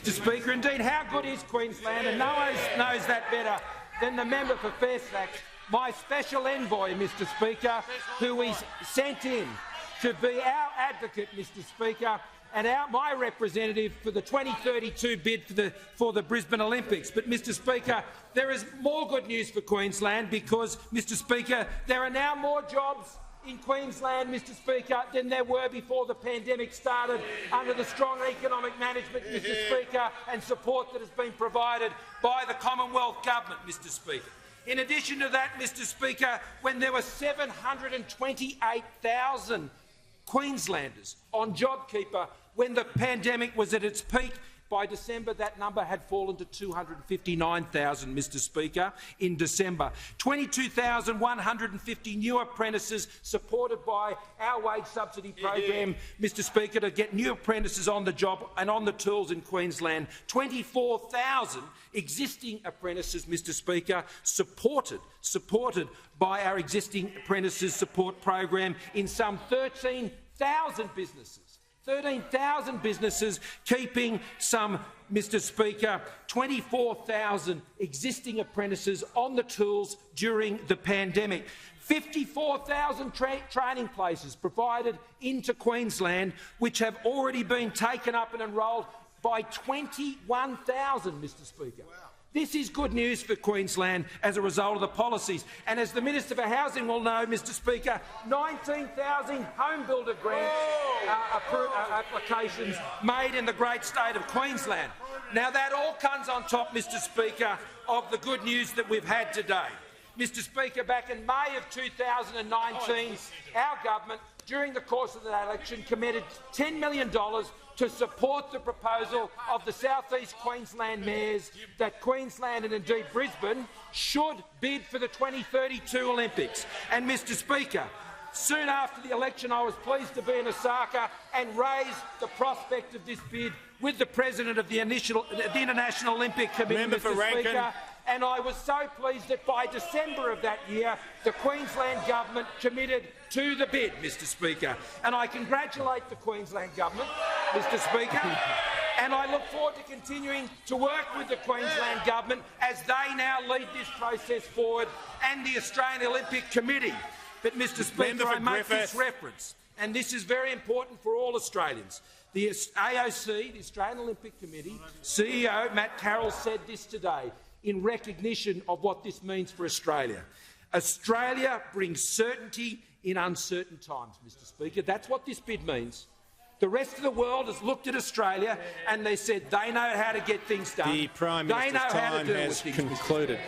Mr Speaker. Indeed, how good is Queensland? And no one knows that better than the member for Fairfax, my special envoy, Mr Speaker, who we sent in to be our advocate, Mr Speaker, and my representative for the 2032 bid for the Brisbane Olympics. But, Mr Speaker, there is more good news for Queensland because, Mr Speaker, there are now more jobs in Queensland, Mr Speaker, than there were before the pandemic started under the strong economic management, Mr Speaker, and support that has been provided by the Commonwealth Government, Mr Speaker. In addition to that, Mr Speaker, when there were 728,000 Queenslanders on JobKeeper when the pandemic was at its peak, by December that number had fallen to 259,000, Mr Speaker, in December. 22,150 new apprentices supported by our wage subsidy program, Mr Speaker, to get new apprentices on the job and on the tools in Queensland. 24,000 existing apprentices, Mr Speaker, supported by our existing apprentices support program in some 13,000 businesses. 13,000 businesses, keeping some, Mr Speaker, 24,000 existing apprentices on the tools during the pandemic. 54,000 training places provided into Queensland, which have already been taken up and enrolled by 21,000, Mr Speaker. Wow. This is good news for Queensland as a result of the policies. And as the Minister for Housing will know, Mr Speaker, 19,000 home builder grant applications made in the great state of Queensland. Now that all comes on top, Mr Speaker, of the good news that we've had today. Mr Speaker, back in May of 2019, our government, during the course of the election, committed $10 million to support the proposal of the South East Queensland mayors that Queensland and indeed Brisbane should bid for the 2032 Olympics. And, Mr Speaker, soon after the election I was pleased to be in Osaka and raise the prospect of this bid with the President of the International Olympic Committee, Mr Speaker, and I was so pleased that by December of that year the Queensland Government committed to the bid, Mr Speaker. And I congratulate the Queensland Government, Mr Speaker, and I look forward to continuing to work with the Queensland Government as they now lead this process forward and the Australian Olympic Committee. But, Mr Speaker, I make this reference, and this is very important for all Australians. The AOC, the Australian Olympic Committee, CEO Matt Carroll said this today in recognition of what this means for Australia. Australia brings certainty in uncertain times, Mr Speaker. That's what this bid means. The rest of the world has looked at Australia and they said they know how to get things done. The Prime Minister's time has concluded.